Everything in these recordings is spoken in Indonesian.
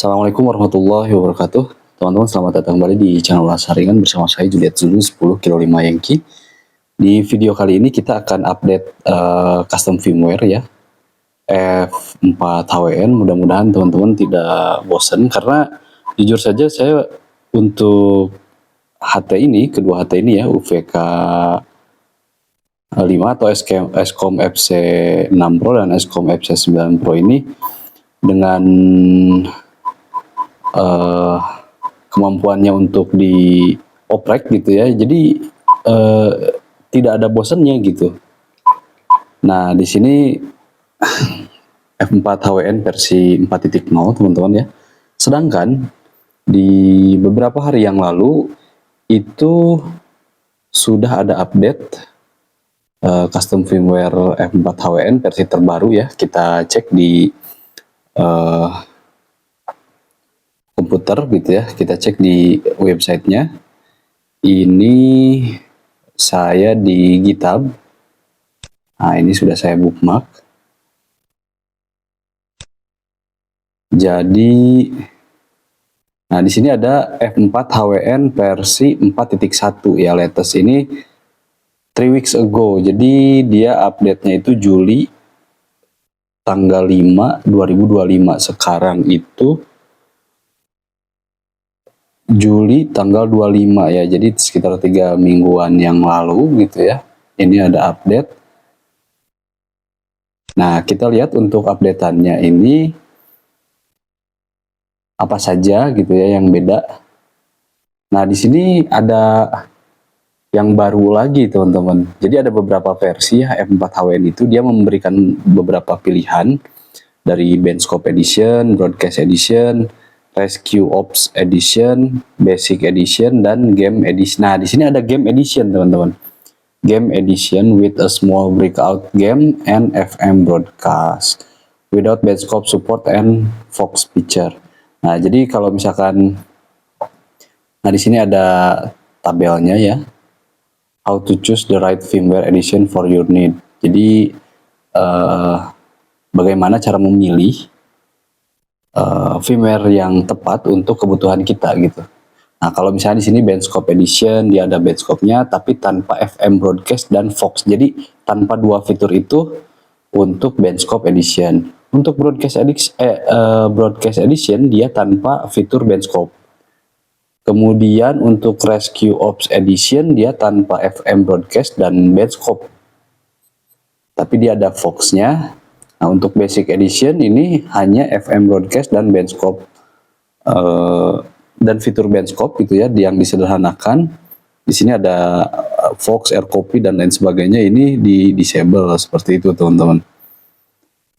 Assalamualaikum warahmatullahi wabarakatuh. Teman-teman selamat datang kembali di channel Saringan bersama saya Juliet Zulu 10 kilo 5 Yankee. Di video kali ini kita akan update custom firmware ya F4HWN. Mudah-mudahan teman-teman tidak bosan karena jujur saja saya untuk HT ini, kedua HT ini ya, UVK 5 atau Escom FC6 Pro dan Escom FC9 Pro ini dengan kemampuannya untuk dioprek gitu ya, jadi tidak ada bosannya gitu. Nah di sini F4HWN versi 4.0 teman-teman ya. Sedangkan di beberapa hari yang lalu itu sudah ada update custom firmware F4HWN versi terbaru ya. Kita cek di komputer gitu ya, kita cek di websitenya. Ini saya di GitHub. Nah ini sudah saya bookmark. Jadi nah di sini ada F4HWN versi 4.1 ya, latest ini 3 weeks ago. Jadi dia update-nya itu Juli tanggal 5 2025. Sekarang itu Juli tanggal 25 ya, jadi sekitar 3 mingguan yang lalu gitu ya, ini ada update. Nah kita lihat untuk updateannya ini apa saja gitu ya yang beda. Nah di sini ada yang baru lagi teman-teman, jadi ada beberapa versi ya F4HWN itu, dia memberikan beberapa pilihan dari Benchscope Edition, Broadcast Edition, Rescue Ops Edition, Basic Edition, dan Game Edition. Nah, di sini ada Game Edition, teman-teman. Game Edition with a small breakout game and FM broadcast without Benchscope support and Fox feature. Nah, jadi kalau misalkan, nah di sini ada tabelnya ya. How to choose the right firmware edition for your need. Jadi bagaimana cara memilih firmware yang tepat untuk kebutuhan kita gitu. Nah kalau misalnya di sini Benchscope Edition, dia ada Benchscope-nya tapi tanpa FM broadcast dan Fox. Jadi tanpa dua fitur itu untuk Benchscope Edition. Untuk Broadcast Edition dia tanpa fitur Benchscope. Kemudian untuk Rescue Ops Edition dia tanpa FM broadcast dan Benchscope. Tapi dia ada Fox-nya. Nah, untuk Basic Edition ini hanya FM broadcast dan Benchscope dan fitur Benchscope gitu ya, yang disederhanakan. Di sini ada Fox, AirCopy dan lain sebagainya, ini di disable seperti itu teman-teman.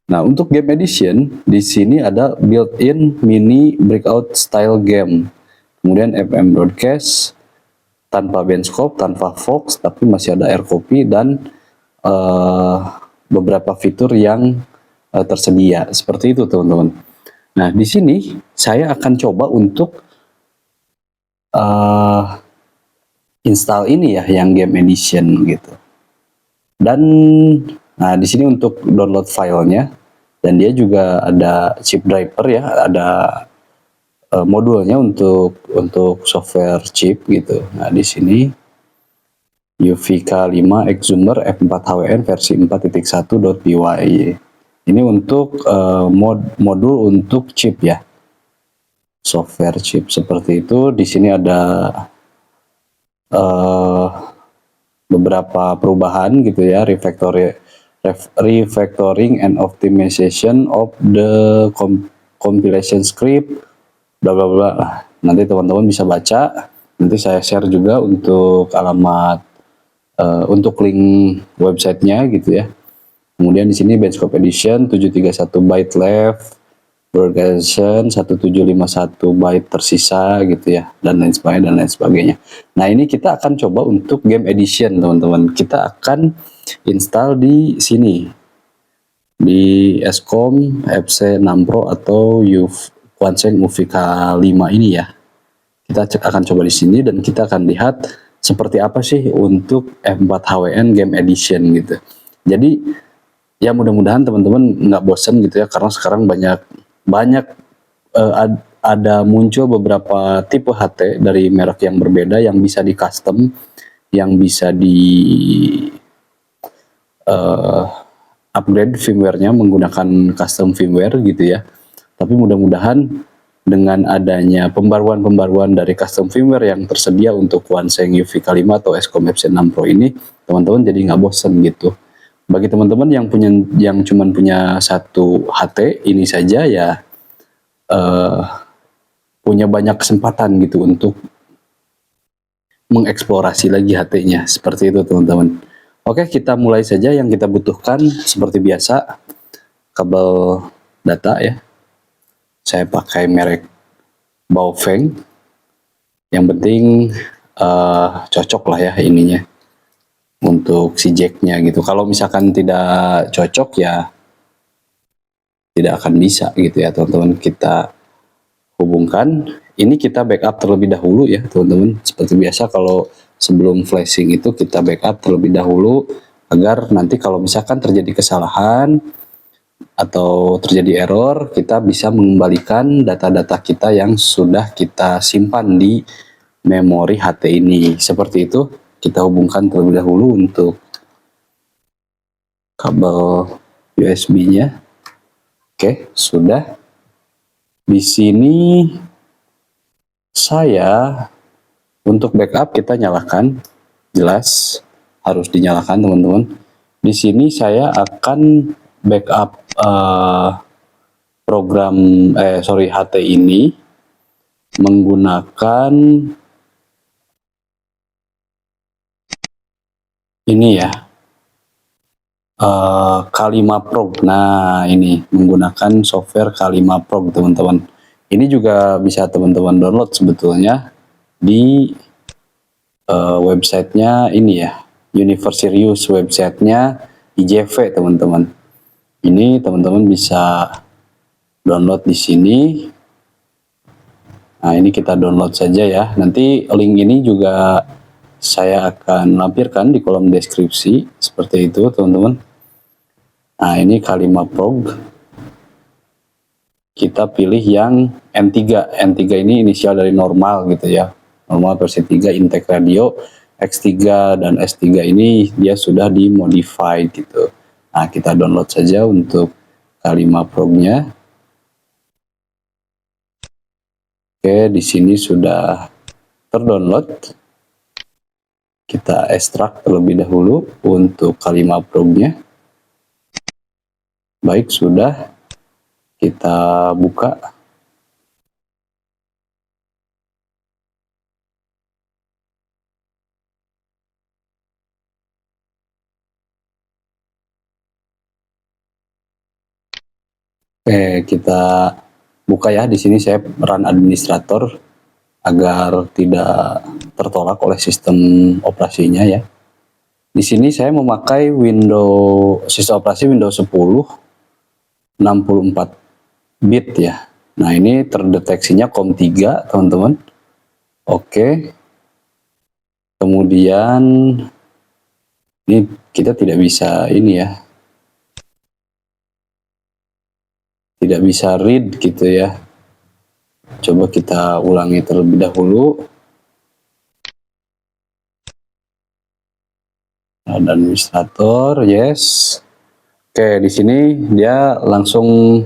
Nah, untuk Game Edition di sini ada built-in mini breakout style game. Kemudian FM broadcast tanpa Benchscope, tanpa Fox, tapi masih ada AirCopy dan beberapa fitur yang tersedia seperti itu teman-teman. Nah di sini saya akan coba untuk install ini ya yang Game Edition gitu. Dan nah di sini untuk download filenya, dan dia juga ada chip driver ya, ada modulnya untuk software chip gitu. Nah di sini UVK5 Exumer F4HWN versi 4.1.py. Ini untuk modul untuk chip ya, software chip seperti itu. Di sini ada beberapa perubahan gitu ya, refactoring and optimization of the compilation script, bla bla bla. Nanti teman-teman bisa baca. Nanti saya share juga untuk alamat untuk link websitenya gitu ya. Kemudian di sini Benchscope Edition 731 byte left, broadcast 1751 byte tersisa gitu ya, dan lain sebagainya. Nah ini kita akan coba untuk Game Edition teman-teman. Kita akan install di sini di Escom FC6 Pro atau Quansheng UVK5 ini ya. Kita akan coba di sini dan kita akan lihat seperti apa sih untuk F4HWN Game Edition gitu. Jadi ya mudah-mudahan teman-teman nggak bosan gitu ya, karena sekarang banyak ada muncul beberapa tipe HT dari merek yang berbeda yang bisa di custom, yang bisa di upgrade firmware-nya menggunakan custom firmware gitu ya. Tapi mudah-mudahan dengan adanya pembaruan-pembaruan dari custom firmware yang tersedia untuk Quanseng UV-K5 atau Escom FC6 Pro ini, teman-teman jadi nggak bosen gitu. Bagi teman-teman yang cuman punya satu HT ini saja ya, punya banyak kesempatan gitu untuk mengeksplorasi lagi HT-nya. Seperti itu teman-teman. Oke, kita mulai saja. Yang kita butuhkan seperti biasa, kabel data ya. Saya pakai merek Baofeng. Yang penting cocok lah ya ininya untuk si jacknya gitu. Kalau misalkan tidak cocok ya tidak akan bisa gitu ya teman-teman. Kita hubungkan. Ini kita backup terlebih dahulu ya teman-teman. Seperti biasa kalau sebelum flashing itu kita backup terlebih dahulu agar nanti kalau misalkan terjadi kesalahan atau terjadi error, kita bisa mengembalikan data-data kita yang sudah kita simpan di memori HT ini. Seperti itu, kita hubungkan terlebih dahulu untuk kabel USB-nya. Oke, sudah. Di sini saya untuk backup kita nyalakan, jelas harus dinyalakan teman-teman. Di sini saya akan backup program HT ini menggunakan ini ya, K5 Pro. Nah ini menggunakan software K5 Pro teman-teman. Ini juga bisa teman-teman download sebetulnya di websitenya ini ya, Universerius, websitenya IJV teman-teman. Ini teman-teman bisa download di sini. Nah ini kita download saja ya. Nanti link ini juga saya akan lampirkan di kolom deskripsi seperti itu teman-teman. Nah ini K5 Pro. Kita pilih yang N3. N3 ini inisial dari normal gitu ya. Normal versi 3 Intake Radio. X3 dan S3 ini dia sudah dimodify gitu. Nah kita download saja untuk K5 Pro-nya. Oke, di sini sudah terdownload. Kita ekstrak terlebih dahulu untuk K5 Pro-nya. Baik, sudah. Kita buka. Oke, kita buka ya. Di sini saya run administrator agar tidak tertolak oleh sistem operasinya ya. Di sini saya memakai sistem operasi Windows 10 64 bit ya. Nah, ini terdeteksinya COM3, teman-teman. Oke. Kemudian ini kita tidak bisa ini ya. Tidak bisa read gitu ya. Coba kita ulangi terlebih dahulu. Administrator, yes. Oke, di sini dia langsung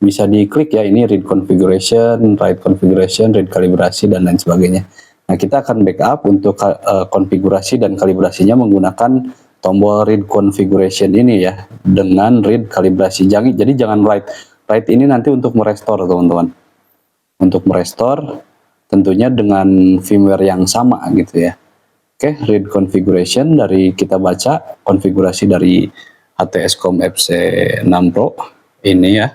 bisa diklik ya, ini read configuration, write configuration, read kalibrasi dan lain sebagainya. Nah, kita akan backup untuk konfigurasi dan kalibrasinya menggunakan tombol read configuration ini ya, dengan read kalibrasi. Jadi jangan write. Write ini nanti untuk merestore teman-teman. Untuk merestore tentunya dengan firmware yang sama gitu ya. Oke, read configuration dari kita baca konfigurasi dari HT Escom FC6 Pro ini ya.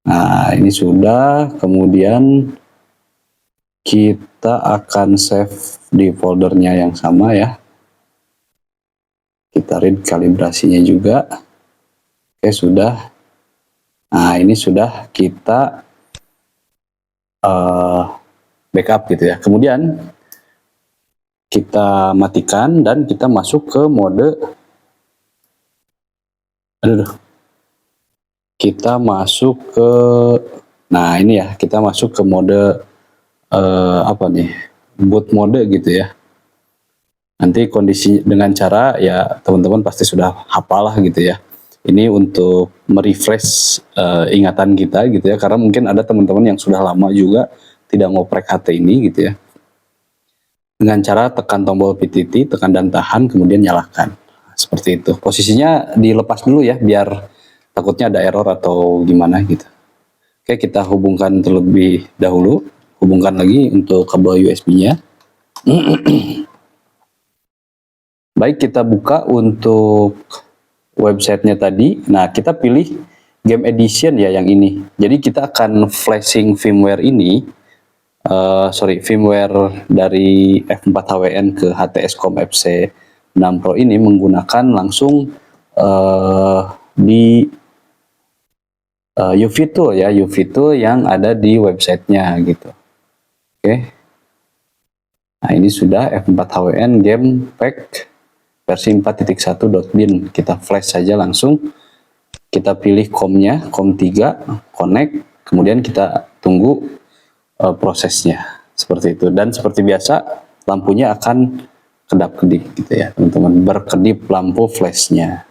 Nah, ini sudah, kemudian kita akan save di foldernya yang sama ya. Kita read kalibrasinya juga. Oke, sudah. Nah, ini sudah kita backup gitu ya. Kemudian kita matikan dan kita masuk ke mode kita masuk ke, nah ini ya, kita masuk ke mode apa nih, boot mode gitu ya. Nanti kondisi dengan cara ya teman-teman pasti sudah hafal lah gitu ya. Ini untuk merefresh ingatan kita gitu ya, karena mungkin ada teman-teman yang sudah lama juga tidak ngoprek HT ini gitu ya. Dengan cara tekan tombol PTT, tekan dan tahan, kemudian nyalakan. Seperti itu. Posisinya dilepas dulu ya, biar takutnya ada error atau gimana gitu. Oke, kita hubungkan terlebih dahulu. Hubungkan lagi untuk kabel USB-nya. Baik, kita buka untuk websitenya tadi. Nah, kita pilih game edition ya yang ini. Jadi kita akan flashing firmware ini, firmware dari F4HWN ke HTSCOM FC6 Pro ini menggunakan langsung di UV tool ya, UV tool yang ada di websitenya gitu. Oke. Nah, ini sudah F4HWN game pack versi 4.1.bin. Kita flash saja langsung. Kita pilih COM-nya, COM 3, connect, kemudian kita tunggu prosesnya. Seperti itu. Dan seperti biasa, lampunya akan kedap-kedip gitu ya, teman-teman. Berkedip lampu flashnya.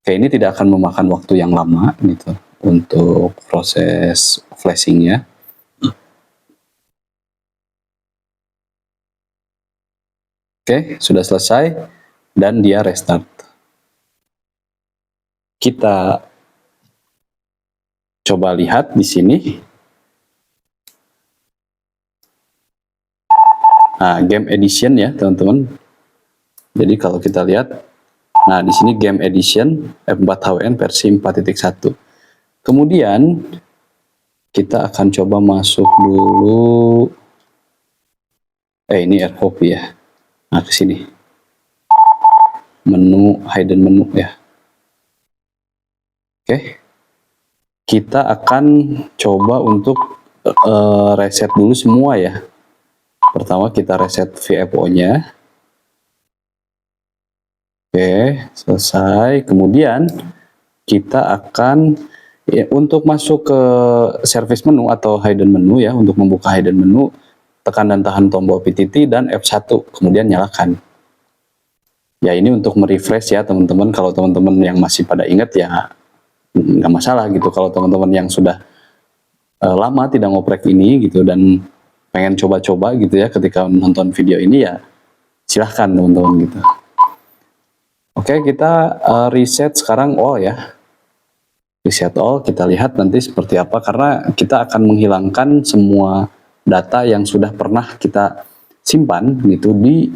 Oke, ini tidak akan memakan waktu yang lama gitu untuk proses flashingnya. Oke, sudah selesai dan dia restart. Kita coba lihat di sini. Nah, game edition ya, teman-teman. Jadi kalau kita lihat, nah di sini game edition F4HWN versi 4.1. Kemudian kita akan coba masuk dulu. Ini AirPop ya. Nah, ke sini. Menu, hidden menu ya. Oke. Kita akan coba untuk reset dulu semua ya. Pertama kita reset VFO-nya. Oke, selesai. Kemudian kita akan untuk masuk ke service menu atau hidden menu ya, untuk membuka hidden menu, tekan dan tahan tombol PTT dan F1, kemudian nyalakan. Ya, ini untuk merefresh ya teman-teman. Kalau teman-teman yang masih pada ingat ya nggak masalah gitu. Kalau teman-teman yang sudah lama tidak ngoprek ini gitu dan pengen coba-coba gitu ya ketika menonton video ini, ya silahkan teman-teman gitu. Oke, kita reset sekarang all ya. Reset all, kita lihat nanti seperti apa, karena kita akan menghilangkan semua data yang sudah pernah kita simpan gitu di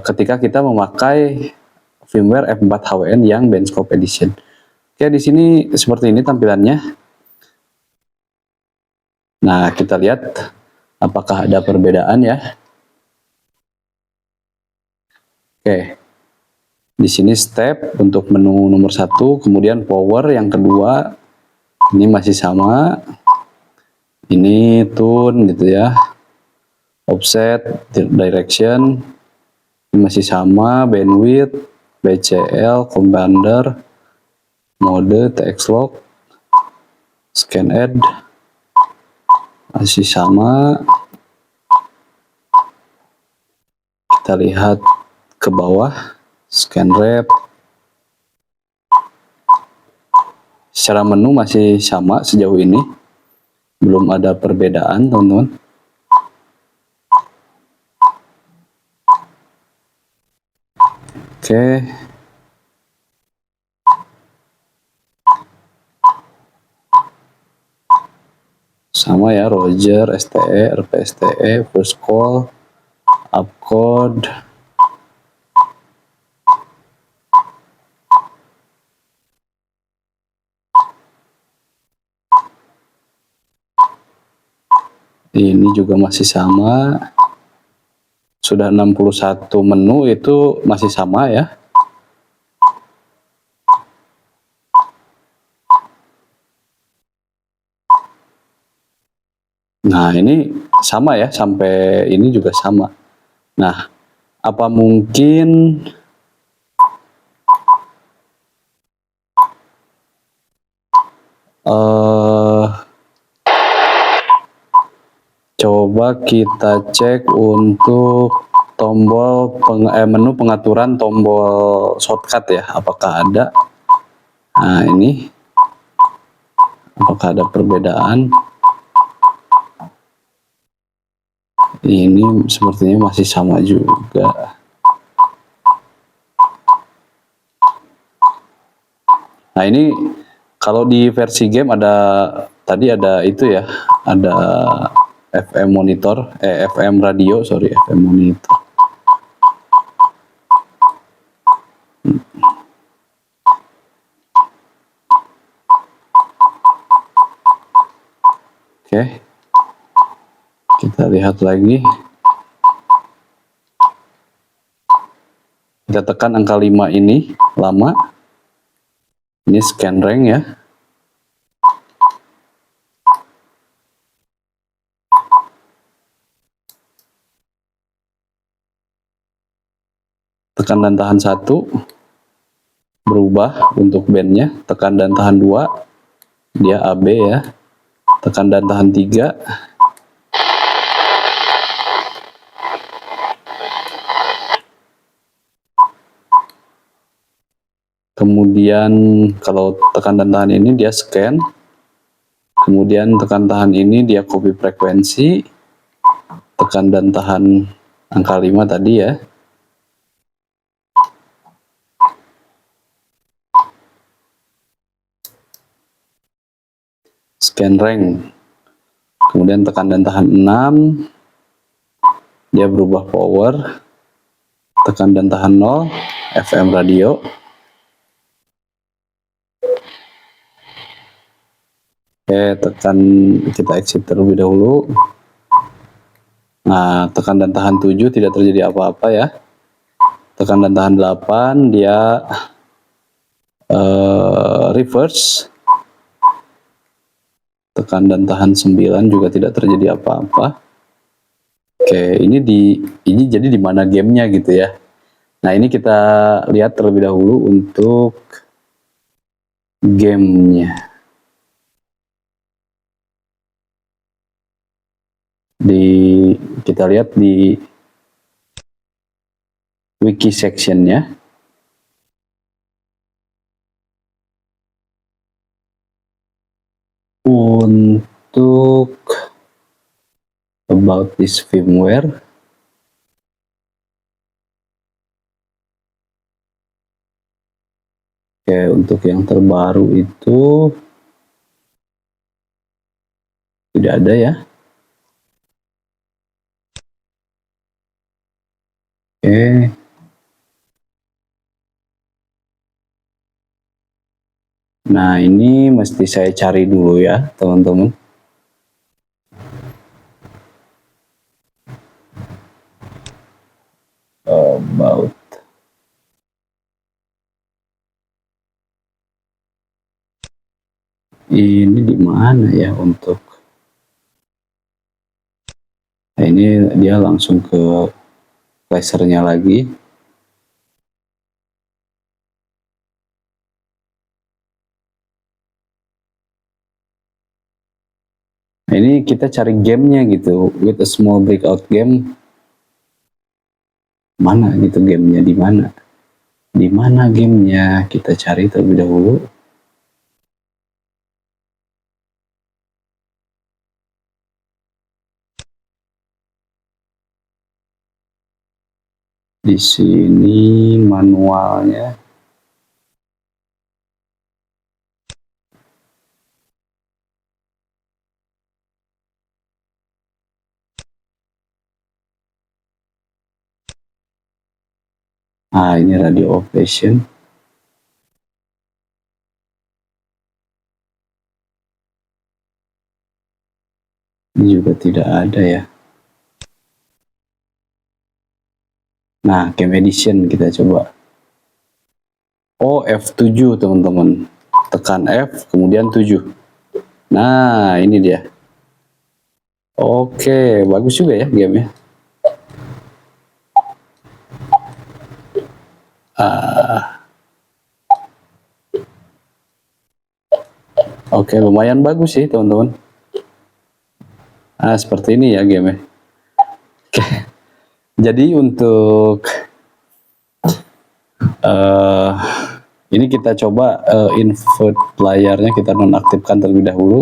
ketika kita memakai firmware F4HWN yang Benchmark Edition. Oke, di sini seperti ini tampilannya. Nah, kita lihat apakah ada perbedaan ya. Oke. Di sini step untuk menu nomor 1, kemudian power yang kedua, ini masih sama. Ini tune gitu ya. Offset, direction, ini masih sama. Bandwidth, BCL, compounder, mode, TX lock, scan add, masih sama. Kita lihat ke bawah. Scan rep, secara menu masih sama sejauh ini, belum ada perbedaan teman-teman. Oke, sama ya, Roger, STE, RPSTE, first call, upcode. Ini juga masih sama. Sudah 61 menu itu masih sama ya. Nah, ini sama ya, sampai ini juga sama. Nah, apa mungkin Coba kita cek untuk tombol menu pengaturan tombol shortcut ya, apakah ada. Nah, ini apakah ada perbedaan? Ini sepertinya masih sama juga. Nah, ini kalau di versi game ada tadi ada itu ya, ada FM monitor, FM radio, sorry, FM monitor. Oke, kita lihat lagi. Kita tekan angka 5 ini, lama. Ini scan rank ya. Tekan dan tahan 1, berubah untuk bandnya. Tekan dan tahan 2, dia AB ya. Tekan dan tahan 3, kemudian kalau tekan dan tahan ini dia scan, kemudian tekan tahan ini dia copy frekuensi, tekan dan tahan angka 5 tadi ya. Scan rank, kemudian tekan dan tahan 6, dia berubah power, tekan dan tahan 0, FM radio. Oke, tekan, kita exit terlebih dahulu. Nah, tekan dan tahan 7 tidak terjadi apa-apa ya. Tekan dan tahan 8 dia reverse. Tekan dan tahan 9 juga tidak terjadi apa-apa. Oke, ini jadi di mana gamenya gitu ya. Nah, ini kita lihat terlebih dahulu untuk gamenya. Kita lihat di wiki sectionnya. Untuk about this firmware, oke, untuk yang terbaru itu tidak ada ya. Oke. Nah, ini mesti saya cari dulu ya, teman-teman. About. Ini di mana ya untuk. Nah, ini dia langsung ke lasernya lagi. Nah, ini kita cari gamenya gitu, with a small breakout game. Mana gitu gamenya, di mana? Di mana gamenya? Kita cari terlebih dahulu. Di sini manualnya. Ah, ini radio operation. Ini juga tidak ada ya. Nah, game edition kita coba. Oh, F7 teman-teman. Tekan F, kemudian 7. Nah, ini dia. Oke, bagus juga ya gamenya. Oke, lumayan bagus sih teman-teman. Nah, seperti ini ya game-nya. Oke. Jadi untuk uh, ini kita coba invert layarnya, kita nonaktifkan terlebih dahulu.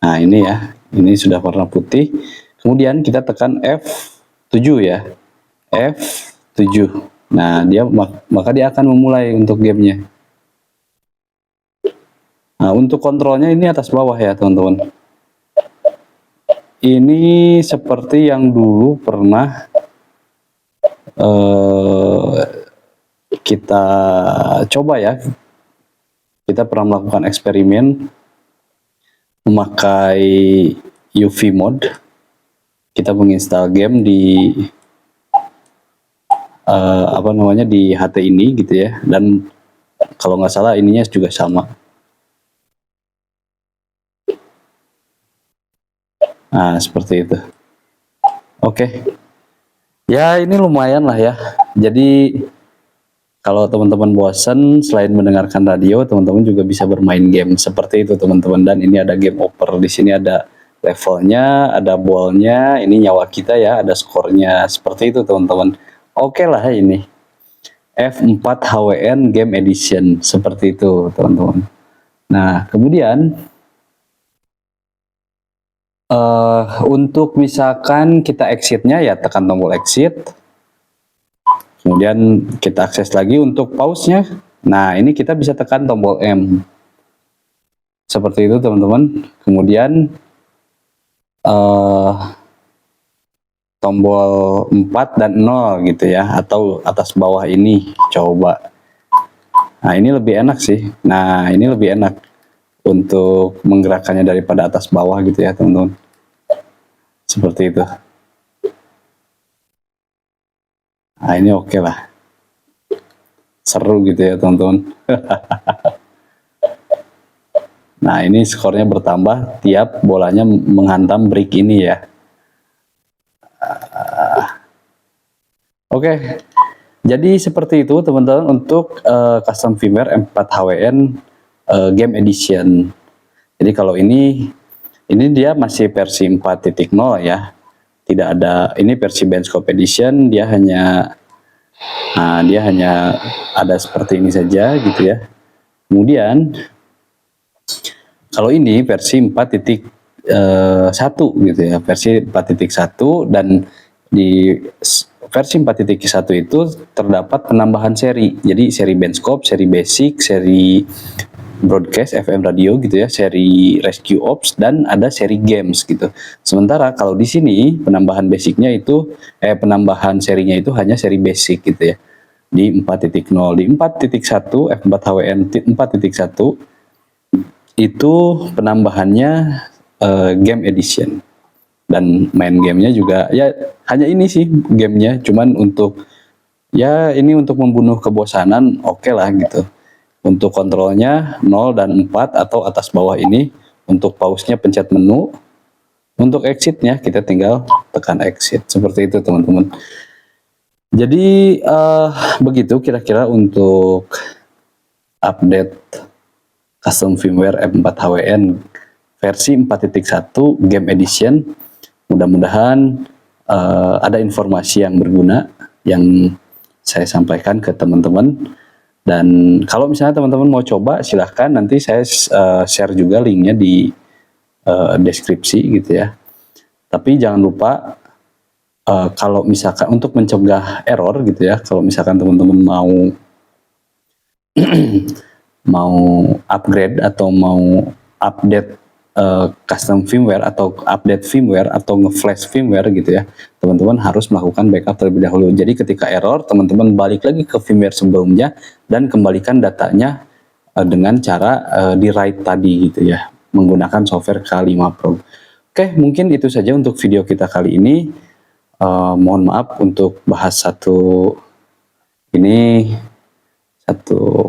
Nah, ini ya. Ini sudah warna putih. Kemudian kita tekan F7 ya. F7. Nah, maka dia akan memulai untuk gamenya. Nah, untuk kontrolnya ini atas bawah ya, teman-teman. Ini seperti yang dulu pernah kita coba ya. Kita pernah melakukan eksperimen memakai UV mode. Kita menginstal game di di HT ini gitu ya, dan kalau nggak salah ininya juga sama. Nah, seperti itu. Oke. Ya, ini lumayan lah ya. Jadi kalau teman-teman bosan, selain mendengarkan radio, teman-teman juga bisa bermain game seperti itu, teman-teman. Dan ini ada game over. Di sini ada levelnya, ada ballnya, ini nyawa kita ya, ada skornya. Seperti itu, teman-teman. Oke lah ini. F4 HWN Game Edition. Seperti itu, teman-teman. Nah, kemudian untuk misalkan kita exitnya ya tekan tombol exit. Kemudian kita akses lagi untuk pause-nya. Nah, ini kita bisa tekan tombol M. Seperti itu, teman-teman. Kemudian tombol 4 dan 0 gitu ya, atau atas bawah ini. Coba. Nah, ini lebih enak sih. Nah, ini lebih enak untuk menggerakkannya daripada atas bawah gitu ya, teman-teman. Seperti itu. Nah, ini oke lah. Seru gitu ya, teman-teman. Nah, ini skornya bertambah tiap bolanya menghantam brick ini ya. Oke. Jadi seperti itu, teman-teman, untuk custom firmware M4 HWN Game Edition. Jadi kalau ini dia masih versi 4.0 ya. Tidak ada, ini versi Benchcope Edition, dia hanya ada seperti ini saja gitu ya. Kemudian kalau ini versi 4.1 gitu ya, versi 4.1, dan di versi 4.1 itu terdapat penambahan seri. Jadi seri Benchcope, seri Basic, seri Broadcast FM radio gitu ya, seri Rescue Ops, dan ada seri Games gitu. Sementara kalau di sini penambahan basicnya itu penambahan serinya itu hanya seri Basic gitu ya. Di 4.0, di 4.1 F4 HWN 4.1 itu penambahannya Game Edition, dan main gamenya juga ya hanya ini sih gamenya, cuman untuk ya ini untuk membunuh kebosanan oke lah gitu. Untuk kontrolnya 0 dan 4 atau atas bawah ini. Untuk pause-nya pencet menu. Untuk exit-nya kita tinggal tekan exit. Seperti itu, teman-teman. Jadi begitu kira-kira untuk update custom firmware M4 HWN versi 4.1 Game Edition. Mudah-mudahan ada informasi yang berguna yang saya sampaikan ke teman-teman. Dan kalau misalnya teman-teman mau coba, silahkan nanti saya share juga linknya di deskripsi gitu ya. Tapi jangan lupa kalau misalkan untuk mencegah error gitu ya, kalau misalkan teman-teman mau mau upgrade atau mau update custom firmware atau update firmware atau nge-flash firmware gitu ya, teman-teman harus melakukan backup terlebih dahulu. Jadi ketika error, teman-teman balik lagi ke firmware sebelumnya dan kembalikan datanya dengan cara di write tadi gitu ya, menggunakan software K5 Pro. Oke, mungkin itu saja untuk video kita kali ini. Mohon maaf untuk bahas satu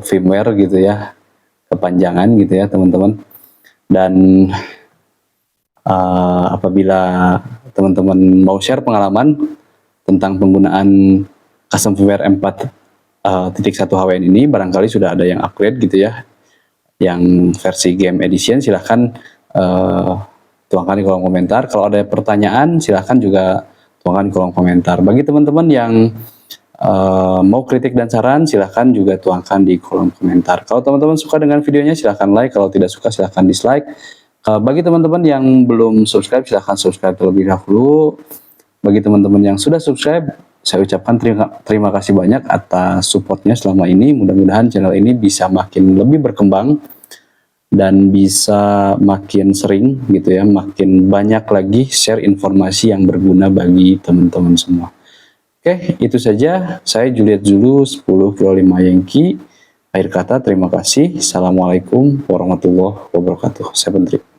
firmware gitu ya, kepanjangan gitu ya teman-teman. Dan apabila teman-teman mau share pengalaman tentang penggunaan custom firmware M4.1 HWN ini, barangkali sudah ada yang upgrade gitu ya, yang versi game edition silahkan tuangkan di kolom komentar. Kalau ada pertanyaan silahkan juga tuangkan di kolom komentar. Bagi teman-teman yang mau kritik dan saran silahkan juga tuangkan di kolom komentar. Kalau teman-teman suka dengan videonya silahkan like, kalau tidak suka silahkan dislike. Bagi teman-teman yang belum subscribe silahkan subscribe terlebih dahulu. Bagi teman-teman yang sudah subscribe, saya ucapkan terima kasih banyak atas supportnya selama ini. Mudah-mudahan channel ini bisa makin lebih berkembang dan bisa makin sering gitu ya, makin banyak lagi share informasi yang berguna bagi teman-teman semua. Oke, itu saja. Saya Juliet Zulu 10 kilo 5 Yankee. Akhir kata, terima kasih. Assalamualaikum warahmatullahi wabarakatuh. Saya Pentri.